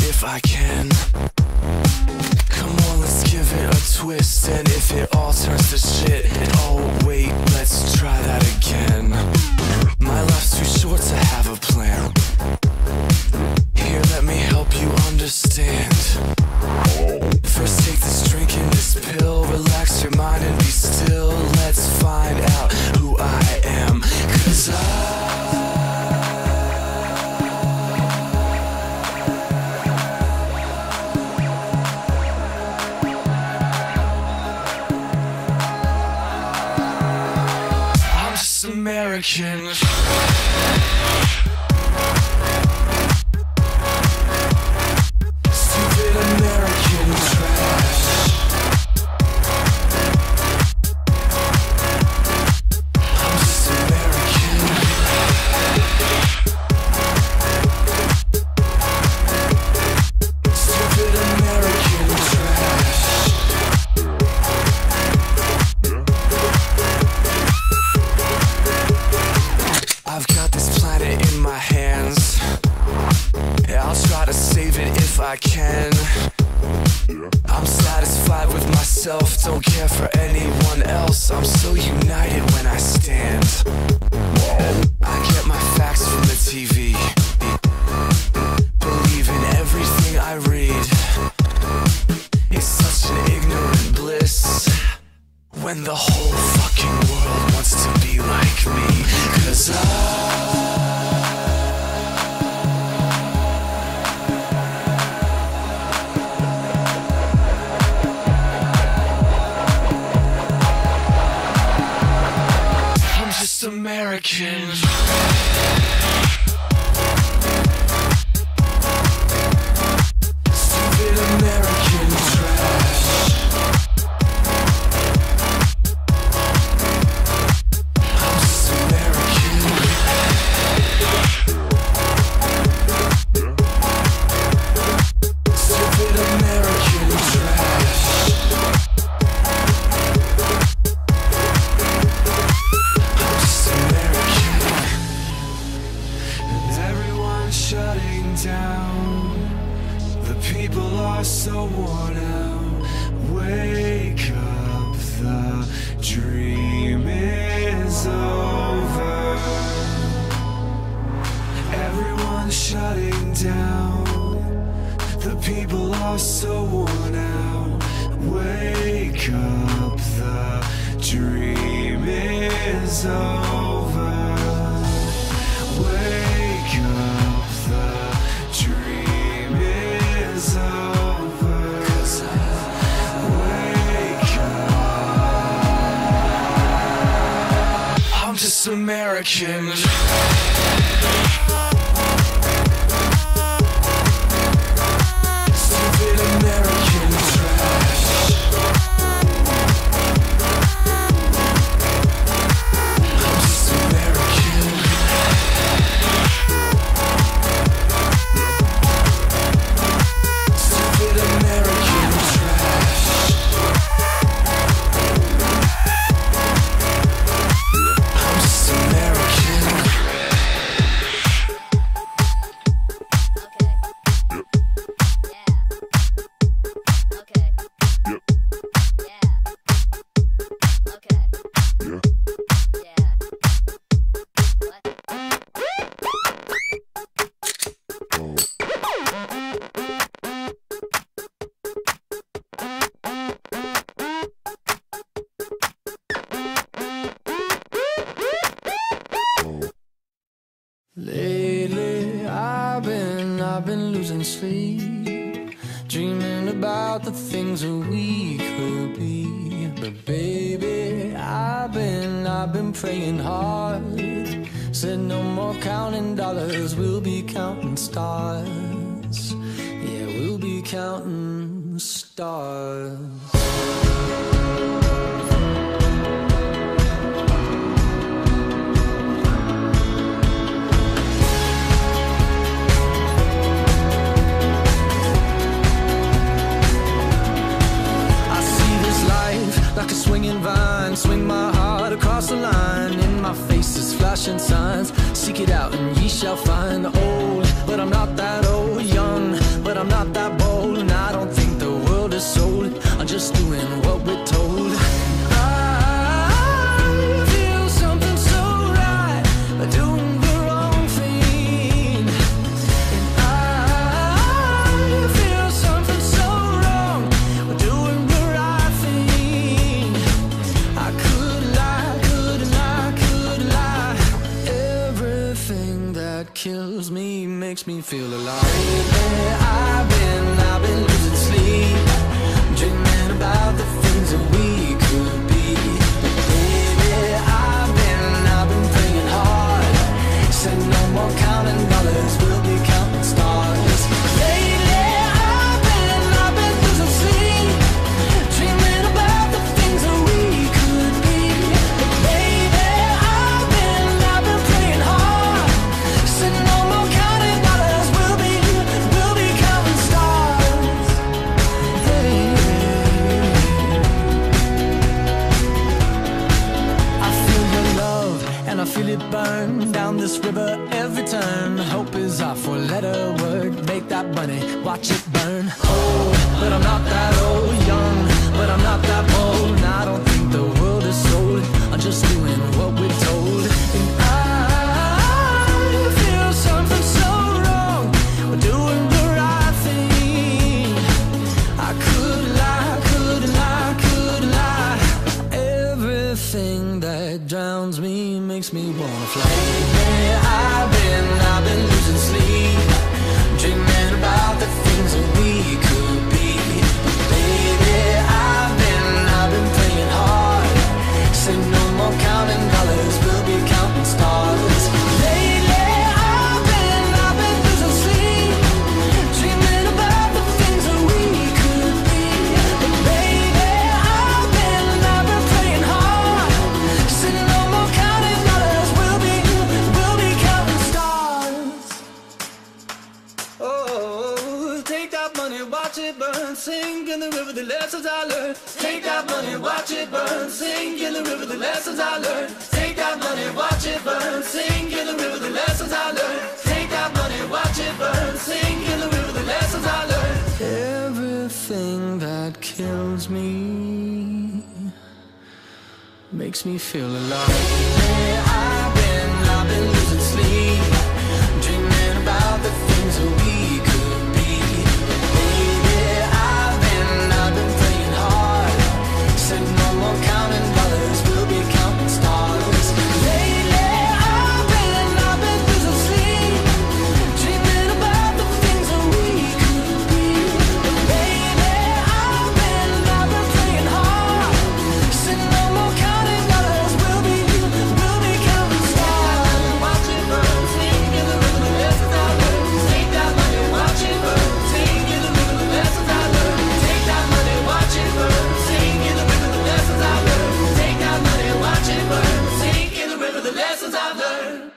If I can, come on, let's give it a twist. And if it all turns to shit, oh wait, let's try that again. My life's too short to have a plan. Here, let me help you understand. First take this drink and this pill, relax your mind and be still. Let's find out who I am, 'cause American. Stupid American trash. I'm just American. Stupid American trash. I've got this planet in my hands. Yeah, I'll try to save it if I can. I'm satisfied with myself, don't care for anyone else. I'm so united when I stand. I get my facts from the TV, believe in everything I read. It's such an ignorant bliss when the whole fucking world wants to be like me, 'cause I'm just American. Stupid American trash. Down. The people are so worn out. Wake up, the dream is over. Everyone's shutting down. The people are so worn out. Wake up, the dream is over. Wake up, the dream is over. 'Cause wake up. I'm just American. Stupid American trash. I'm just American. Stupid American trash. I'm just American. Lately, I've been losing sleep, dreaming about the things that we could be. But baby, I've been praying hard counting dollars, we'll be counting stars. Yeah, we'll be counting stars. Like a swinging vine, swing my heart across the line. In my face is flashing signs. Seek it out and ye shall find. Old, but I'm not that old. Young, but I'm not that bold. And I don't think the world is sold. I'm just doing what we're told. I feel something so right, doing the wrong thing. And I feel something so wrong, doing the right thing. I could lie. Everything that kills me makes me feel alive. Lately I've been losing sleep, dreaming about the things that we could be. Baby, I've been praying hard. Said no more counting dollars, we'll be counting stars. Lately I've been losing sleep, dreaming about the things that we could be. Baby, I've been praying hard. Said no more counting dollars, we'll be counting stars. Hey. I feel your love and I feel it burn down this river every turn. Hope is our four-letter word. Make that money, watch it burn. Old, but I'm not that old. Young, but I'm not that bold. And I don't think the world is sold. I'm just doing what we're told. And I feel something so wrong, we're doing the right thing. I could lie. Everything that drowns me makes me wanna fly. Lately I've been losing sleep, dreaming about the things that we could be. Baby, I've been praying hard. Say no more counting dollars, we'll be counting stars. Lately I've been losing sleep, dreaming about the things that we could be. But baby, I've been praying hard. Say no more counting dollars, we'll be counting stars. Oh, take that money, watch it burn, sing in the river the lessons I learned. Take that money, watch it burn, sing in the river the lessons I learned. Take that money, watch it burn, sing in the river the lessons I learned. Take that money, watch it burn, sing in the river the lessons I learned. Everything that kills me makes me feel alive. Lately I've been losing sleep, dreaming about the things that we could be. Baby, I've been praying hard. Said no more counting dollars, we'll be counting stars. Lately I've been losing sleep, dreaming about the things that we could be. Baby, I've been praying hard. Said no more counting dollars, we'll be counting stars. Watch it burn, sing in the river the lessons I learned. Take that money, watch it burn, sing in the river the lessons I learned. Take that money, watch it burn, sing in the river the lessons I learned. Take that money, watch it burn, sing in the river the lessons I've learned.